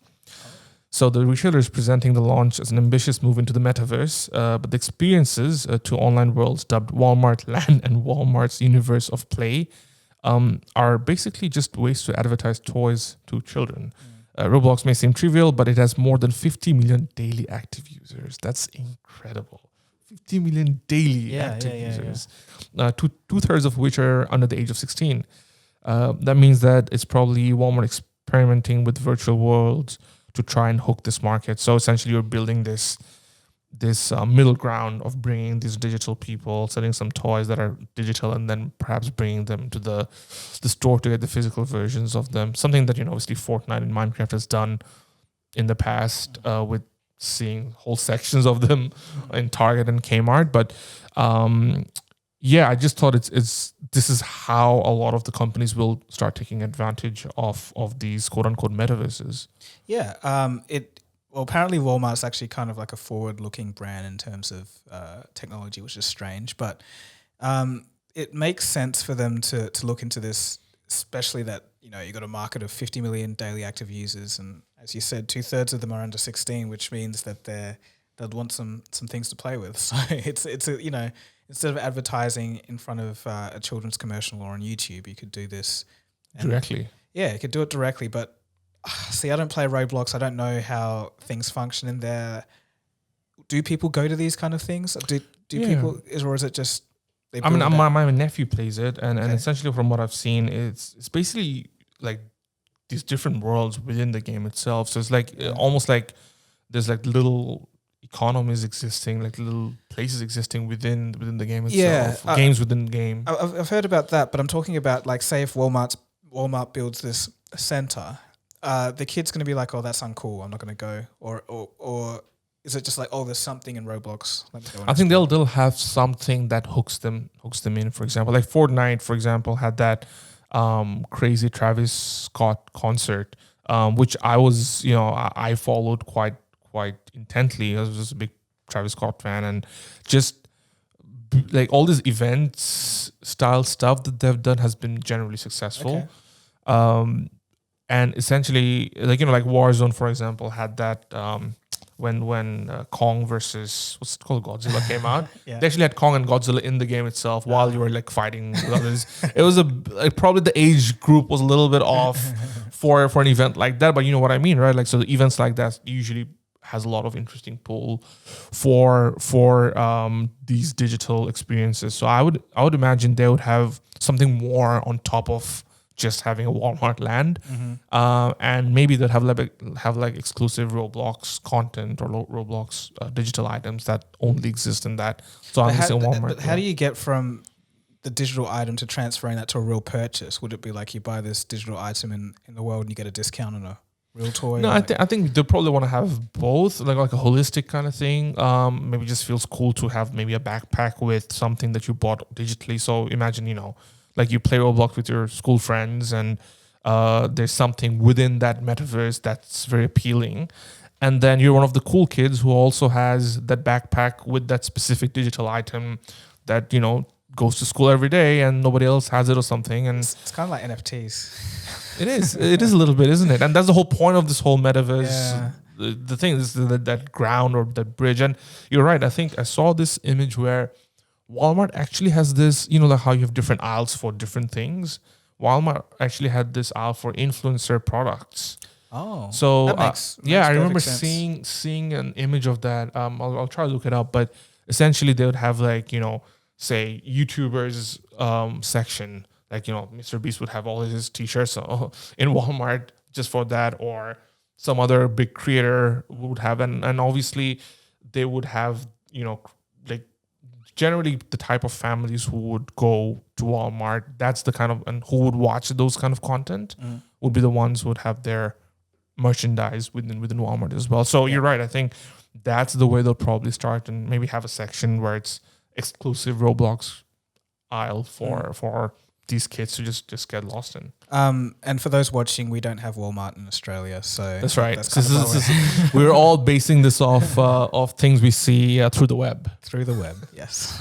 So the retailer is presenting the launch as an ambitious move into the metaverse, but the experiences to online worlds dubbed Walmart Land and Walmart's Universe of Play are basically just ways to advertise toys to children. Roblox may seem trivial, but it has more than 50 million daily active users. That's incredible. 50 million daily active users. Two-thirds of which are under the age of 16. That means that it's probably Walmart experimenting with virtual worlds to try and hook this market. So essentially you're building this middle ground of bringing these digital people, selling some toys that are digital, and then perhaps bringing them to the store to get the physical versions of them. Something that obviously Fortnite and Minecraft has done in the past with seeing whole sections of them in Target and Kmart. But I just thought this is how a lot of the companies will start taking advantage of these quote unquote metaverses. Yeah. Well, apparently Walmart's actually kind of like a forward-looking brand in terms of technology, which is strange. But it makes sense for them to look into this, especially that, you got a market of 50 million daily active users. And as you said, 2/3 of them are under 16, which means that they'd want some things to play with. So it's instead of advertising in front of a children's commercial or on YouTube, you could do this Directly. Yeah, you could do it directly, but see, I don't play Roblox. I don't know how things function in there. Do people go to these kind of things? Do people, or is it just? My nephew plays it, and essentially from what I've seen, it's basically like these different worlds within the game itself. So it's like almost like there's like little economies existing, like little places existing within the game itself. Yeah, games within the game. I've heard about that, but I'm talking about like, say if Walmart builds this center. The kid's going to be like, oh, that's uncool, I'm not going to go. Or is it just like, oh, there's something in Roblox? Let me go and I think explore. they'll have something that hooks them in. For example, like Fortnite, for example, had that crazy Travis Scott concert, which I was, I followed quite intently. I was just a big Travis Scott fan, and just like all these events style stuff that they've done has been generally successful. Okay. And essentially, like Warzone, for example, had that. When Kong versus what's it called, Godzilla came out, Yeah. they actually had Kong and Godzilla in the game itself while you were like fighting with others. It was probably the age group was a little bit off for an event like that, but you know what I mean, right? Like, so the events like that usually has a lot of interesting pull for these digital experiences. So I would imagine they would have something more on top of just having a Walmart land, and maybe they'll have like exclusive Roblox content or Roblox digital items that only exist in that. So I'm missing Walmart. But how do you get from the digital item to transferring that to a real purchase? Would it be like you buy this digital item in the world and you get a discount on a real toy? No, I think they probably want to have both, like a holistic kind of thing. Maybe just feels cool to have maybe a backpack with something that you bought digitally. So imagine, like you play Roblox with your school friends, and there's something within that metaverse that's very appealing. And then you're one of the cool kids who also has that backpack with that specific digital item that, goes to school every day and nobody else has it or something. And it's kind of like NFTs. it is a little bit, isn't it? And that's the whole point of this whole metaverse. Yeah. The thing is that ground or that bridge. And you're right. I think I saw this image where Walmart actually has this, like how you have different aisles for different things. Walmart actually had this aisle for influencer products. Oh, so that makes I remember sense. seeing an image of that. I'll try to look it up, but essentially they would have like, say YouTubers section, like, Mr. Beast would have all his t-shirts in Walmart just for that, or some other big creator would have, and obviously they would have, like, generally the type of families who would go to Walmart, that's the kind of, and who would watch those kind of content would be the ones who would have their merchandise within Walmart as well. So you're right. I think that's the way they'll probably start, and maybe have a section where it's exclusive Roblox aisle for these kids to just get lost in. And for those watching, we don't have Walmart in Australia, so That's right. That's We're all basing this off of things we see through the web. through the web. Yes.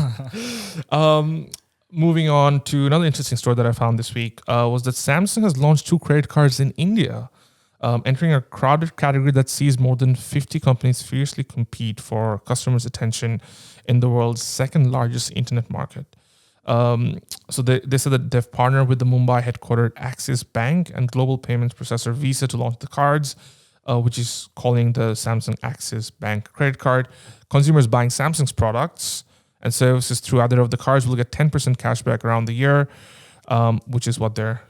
Moving on to another interesting story that I found this week was that Samsung has launched 2 credit cards in India, entering a crowded category that sees more than 50 companies fiercely compete for customers' attention in the world's second largest internet market. So they said that they've partnered with the Mumbai headquartered Axis Bank and global payments processor Visa to launch the cards, which is calling the Samsung Axis Bank credit card. Consumers buying Samsung's products and services through either of the cards will get 10% cash back around the year, which is what their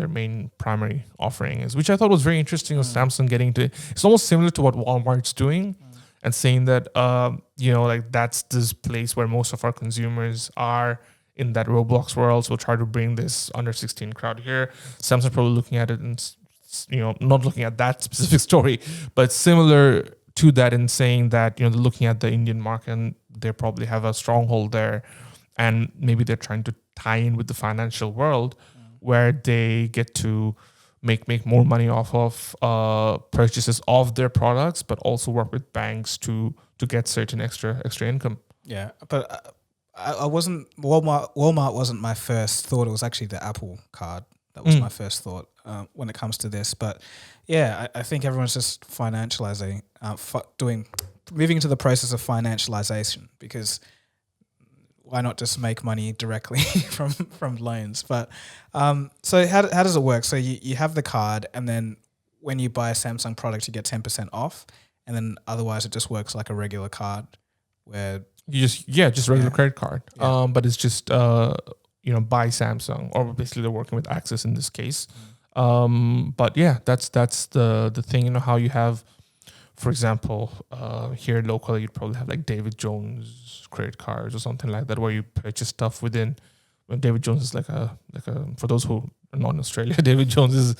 main primary offering is, which I thought was very interesting. Of Samsung getting to, it's almost similar to what Walmart's doing, and saying that like that's this place where most of our consumers are in that Roblox world. So we'll try to bring this under 16 crowd here. Samsung probably looking at it and not looking at that specific story, but similar to that, in saying that they're looking at the Indian market and they probably have a stronghold there, and maybe they're trying to tie in with the financial world where they get to make more money off of purchases of their products, but also work with banks to get certain extra income. Yeah, but I wasn't Walmart wasn't my first thought. It was actually the Apple card that was my first thought when it comes to this. But yeah, I think everyone's just financializing, moving into the process of financialization, because why not just make money directly from loans? But so how does it work? So you have the card, and then when you buy a Samsung product, you get 10% off, and then otherwise it just works like a regular card where you just regular credit card. Yeah. But it's just by Samsung, or basically they're working with Axis in this case. But yeah, that's the thing. How you have, for example, here locally, you'd probably have like David Jones credit cards or something like that, where you purchase stuff within. David Jones is like a for those who are not in Australia, David Jones is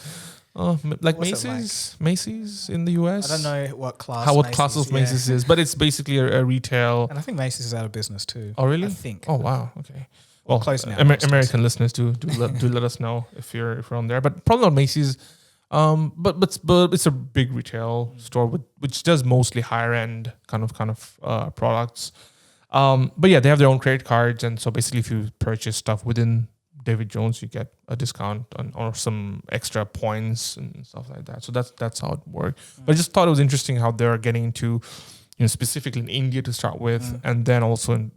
Like What's it Macy's in the US. I don't know what class. What class of Macy's is, but it's basically a retail. And I think Macy's is out of business too. Oh, really? I think. Oh, wow. Okay. Well, close now. American listeners do let us know if you're on there. But probably not Macy's. But it's a big retail store which does mostly higher end kind of products. But yeah, they have their own credit cards, and so basically, if you purchase stuff within David Jones, you get a discount or some extra points and stuff like that. So that's how it works. But I just thought it was interesting how they're getting into, specifically in India to start with, and then also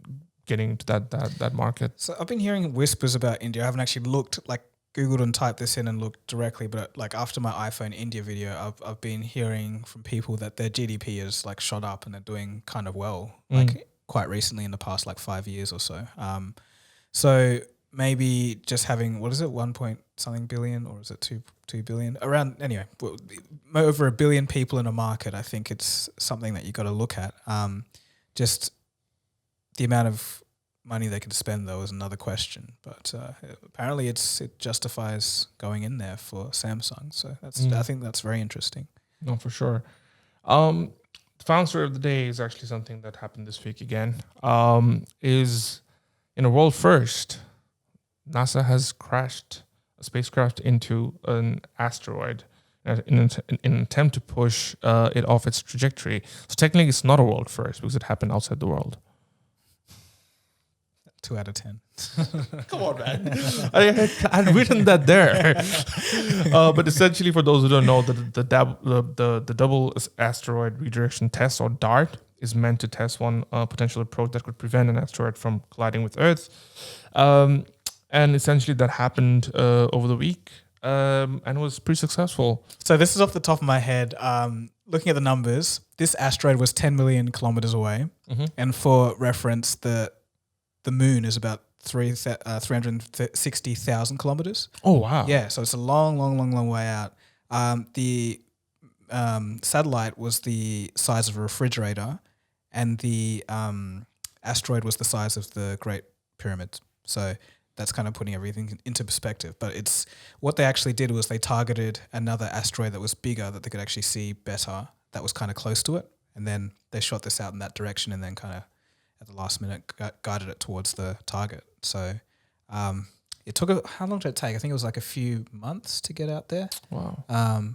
getting into that market. So I've been hearing whispers about India. I haven't actually Googled and typed this in and looked directly, but like after my iPhone India video, I've been hearing from people that their GDP is like shot up and they're doing kind of well, like quite recently in the past 5 years or so. So maybe just having, what is it, 1 point something billion, or is it 2 billion? Around, anyway, over 1 billion people in a market, I think it's something that you got to look at. Just the amount of money they can spend, though, is another question. But apparently it justifies going in there for Samsung. So I think that's very interesting. No, for sure. The found story of the day is actually something that happened this week again. Is in a world first, NASA has crashed a spacecraft into an asteroid in an attempt to push it off its trajectory. So technically, it's not a world first because it happened outside the world. 2 out of 10. Come on, man. I had written that there. But essentially, for those who don't know, the double asteroid redirection test, or DART, is meant to test one potential approach that could prevent an asteroid from colliding with Earth. And essentially, that happened over the week and was pretty successful. So this is off the top of my head. Looking at the numbers, this asteroid was 10 million kilometers away. Mm-hmm. And for reference, the moon is about 360,000 kilometers. Oh, wow. Yeah, so it's a long way out. The satellite was the size of a refrigerator, and the asteroid was the size of the Great Pyramid. So that's kind of putting everything into perspective. But it's what they actually did was they targeted another asteroid that was bigger, that they could actually see better, that was kind of close to it. And then they shot this out in that direction and then kind of at the last minute guided it towards the target. So it took how long did it take? I think it was like a few months to get out there. Wow.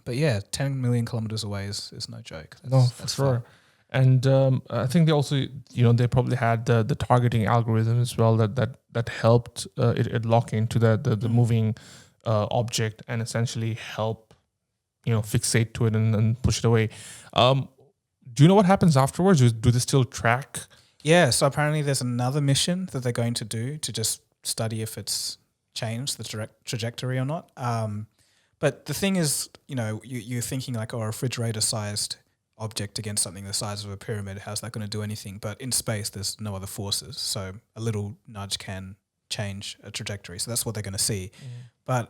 But yeah, 10 million kilometers away is no joke. That's sure. Fun. And I think they also, they probably had the targeting algorithm as well that helped it lock into the moving object and essentially help, fixate to it and push it away. Do you know what happens afterwards? Do they still track? Yeah, so apparently there's another mission that they're going to do to just study if it's changed the trajectory or not. But the thing is, you're thinking like, a refrigerator-sized object against something the size of a pyramid, how's that going to do anything? But in space, there's no other forces, so a little nudge can change a trajectory. So that's what they're going to see. But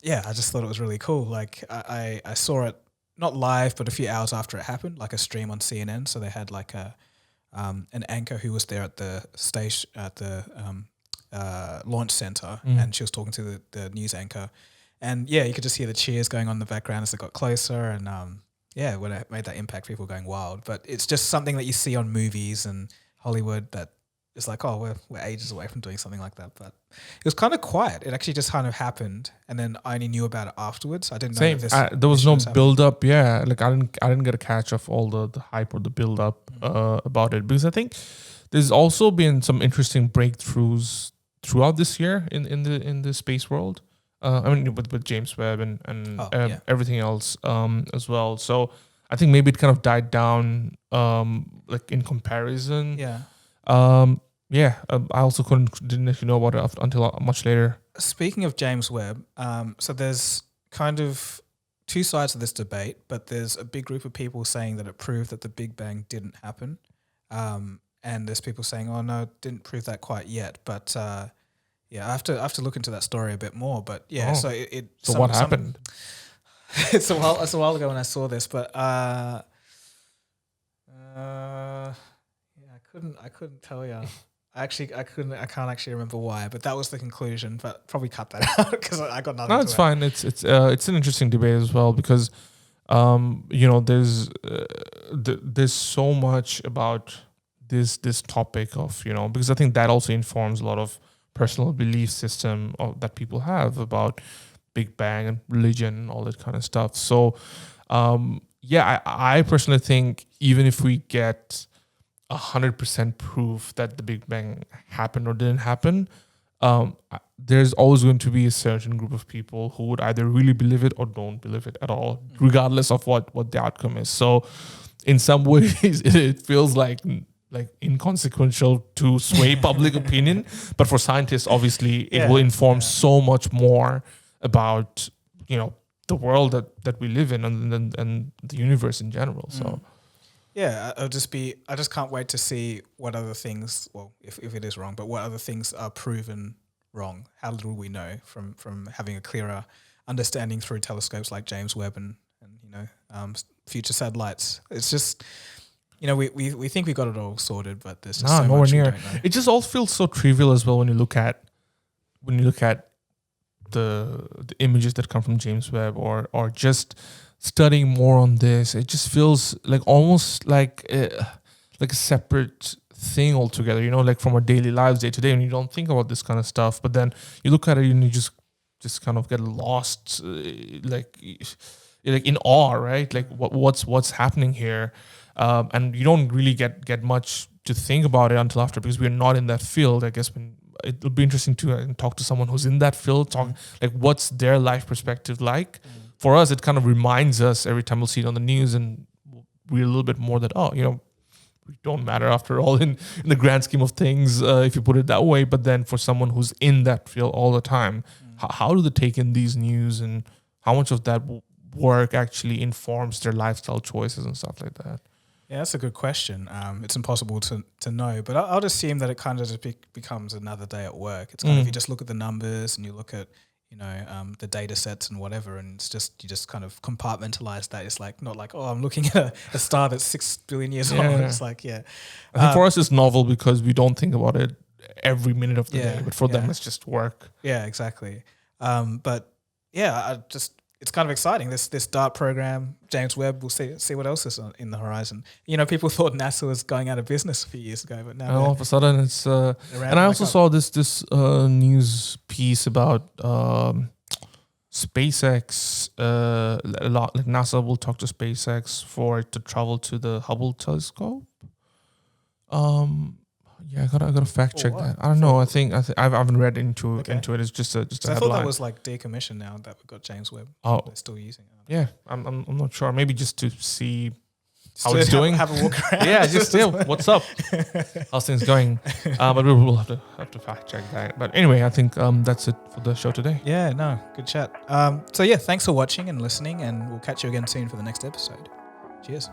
yeah, I just thought it was really cool. Like I saw it not live, but a few hours after it happened, like a stream on CNN. So they had like an anchor who was there at the station at the launch center, and she was talking to the news anchor, and yeah, you could just hear the cheers going on in the background as it got closer, and yeah, when it made that impact, people were going wild. But it's just something that you see on movies and Hollywood that is like, oh, we're ages away from doing something like that. But it was kind of quiet. It actually just kind of happened, and then I only knew about it afterwards. I didn't know that there was no build up. Yeah, like I didn't get a catch of all the hype or the build up about it, because I think there's also been some interesting breakthroughs throughout this year in the space world. I mean, with James Webb and everything else as well. So I think maybe it kind of died down like in comparison. Yeah. I also didn't actually know about it until much later. Speaking of James Webb, so there's kind of two sides of this debate, but there's a big group of people saying that it proved that the Big Bang didn't happen. And there's people saying, oh no, it didn't prove that quite yet. But yeah, I have to look into that story a bit more. But yeah, so what happened? It's a while ago when I saw this, but yeah, I couldn't tell you. I can't actually remember why, but that was the conclusion. But probably cut that out because I got nothing. No, it's fine. It's an interesting debate as well because, there's so much about this topic of because I think that also informs a lot of personal belief system that people have about Big Bang and religion and all that kind of stuff. So, I personally think even if we get 100% proof that the Big Bang happened or didn't happen, there's always going to be a certain group of people who would either really believe it or don't believe it at all, regardless of what the outcome is. So, in some ways, it feels like inconsequential to sway public opinion, but for scientists, obviously, it will inform so much more about the world that we live in and the universe in general. So. Yeah, I just can't wait to see what other things, well, if it is wrong, but what other things are proven wrong. How little we know from having a clearer understanding through telescopes like James Webb and future satellites. It's just, we think we got it all sorted, but there's just so nowhere much we near. don't know. It just all feels so trivial as well when you look at the images that come from James Webb or just studying more on this. It just feels like almost like a separate thing altogether, like from our daily lives day to day, and you don't think about this kind of stuff, but then you look at it and you just kind of get lost, like in awe, right? Like what's happening here, and you don't really get much to think about it until after, because we're not in that field. I guess it'll be interesting to talk to someone who's in that field, like what's their life perspective like. For us, it kind of reminds us every time we'll see it on the news, and we're a little bit more that, we don't matter after all in the grand scheme of things, if you put it that way. But then for someone who's in that field all the time, how do they take in these news, and how much of that work actually informs their lifestyle choices and stuff like that? Yeah, that's a good question. It's impossible to know, but I'll just assume that it kind of just becomes another day at work. It's kind of, you just look at the numbers and you look at the data sets and whatever, and it's just, you just kind of compartmentalize that. It's like, not like, oh, I'm looking at a star that's 6 billion years old. It's like, I think for us it's novel because we don't think about it every minute of the day, but for them it's just work. Yeah, exactly. It's kind of exciting. This DART program, James Webb, we'll see what else is in the horizon. People thought NASA was going out of business a few years ago, but now all of a sudden it's. And I also saw this news piece about SpaceX. A lot, like NASA will talk to SpaceX for it to travel to the Hubble telescope. I gotta fact check that. I don't know. I haven't read into it. It's just a headline. I thought that was like decommissioned now that we've got James Webb. Oh, they're still using it. Yeah, I'm not sure. Maybe just to see how it's doing. Have a walk around. What's up? How's things going? But we'll have to fact check that. But anyway, I think that's it for the show today. Yeah, no, good chat. Thanks for watching and listening, and we'll catch you again soon for the next episode. Cheers.